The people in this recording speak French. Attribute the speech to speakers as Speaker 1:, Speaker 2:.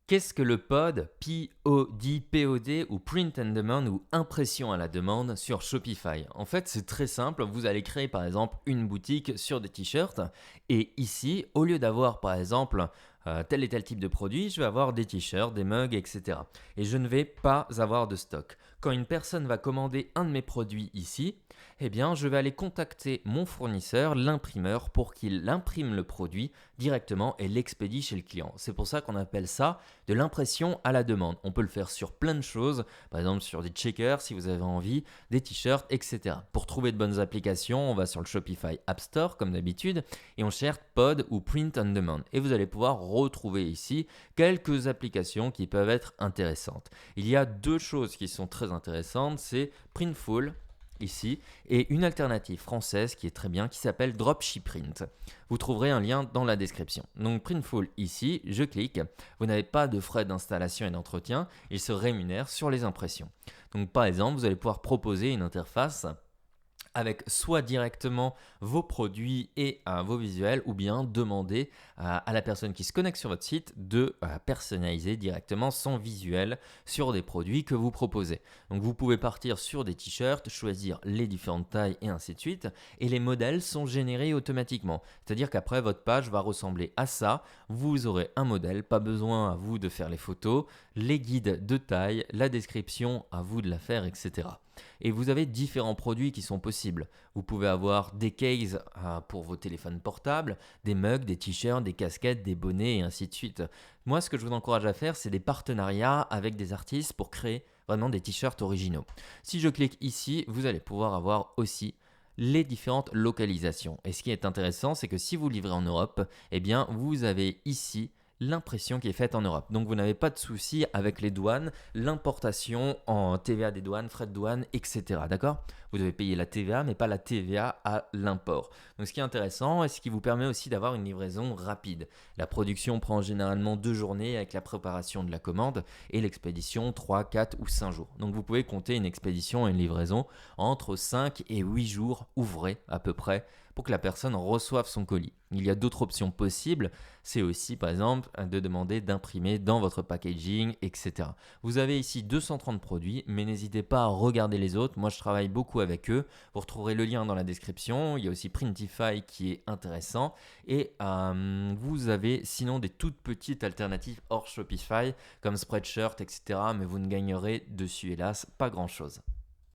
Speaker 1: Qu'est-ce que le POD, P-O-D, P-O-D ou Print on Demand ou impression à la demande sur Shopify? En fait, c'est très simple. Vous allez créer par exemple une boutique sur des t-shirts et ici, au lieu d'avoir par exemple tel et tel type de produit, je vais avoir des t-shirts, des mugs, etc. Et je ne vais pas avoir de stock. Quand une personne va commander un de mes produits ici, eh bien, je vais aller contacter mon fournisseur, l'imprimeur, pour qu'il imprime le produit directement et l'expédie chez le client. C'est pour ça qu'on appelle ça de l'impression à la demande. On peut le faire sur plein de choses, par exemple sur des checkers si vous avez envie, des t-shirts, etc. Pour trouver de bonnes applications, on va sur le Shopify App Store comme d'habitude et on cherche Pod ou Print on Demand. Et vous allez pouvoir retrouver ici quelques applications qui peuvent être intéressantes. Il y a deux choses qui sont très intéressantes, c'est Printful ici et une alternative française qui est très bien qui s'appelle Dropshiprint. Vous trouverez un lien dans la description. Donc Printful ici, je clique, vous n'avez pas de frais d'installation et d'entretien, il se rémunère sur les impressions. Donc par exemple, vous allez pouvoir proposer une interface avec soit directement vos produits et vos visuels ou bien demander à la personne qui se connecte sur votre site de personnaliser directement son visuel sur des produits que vous proposez. Donc vous pouvez partir sur des t-shirts, choisir les différentes tailles et ainsi de suite et les modèles sont générés automatiquement. C'est-à-dire qu'après votre page va ressembler à ça, vous aurez un modèle, pas besoin à vous de faire les photos, les guides de taille, la description à vous de la faire, etc. Et vous avez différents produits qui sont possibles. Vous pouvez avoir des cases pour vos téléphones portables, des mugs, des t-shirts, des casquettes, des bonnets et ainsi de suite. Moi, ce que je vous encourage à faire, c'est des partenariats avec des artistes pour créer vraiment des t-shirts originaux. Si je clique ici, vous allez pouvoir avoir aussi les différentes localisations. Et ce qui est intéressant, c'est que si vous livrez en Europe, eh bien, vous avez ici l'impression qui est faite en Europe. Donc vous n'avez pas de souci avec les douanes, l'importation en TVA des douanes, frais de douane, etc. D'accord? Vous devez payer la TVA, mais pas la TVA à l'import. Donc ce qui est intéressant et ce qui vous permet aussi d'avoir une livraison rapide. La production prend généralement 2 journées avec la préparation de la commande et l'expédition 3, 4 ou 5 jours. Donc vous pouvez compter une expédition et une livraison entre 5 et 8 jours ouvrés à peu près pour que la personne reçoive son colis. Il y a d'autres options possibles, c'est aussi par exemple de demander d'imprimer dans votre packaging, etc. Vous avez ici 230 produits, mais n'hésitez pas à regarder les autres. Moi, je travaille beaucoup avec eux. Vous retrouverez le lien dans la description. Il y a aussi Printify qui est intéressant. Et vous avez sinon des toutes petites alternatives hors Shopify, comme Spreadshirt, etc. Mais vous ne gagnerez dessus, hélas, pas grand-chose.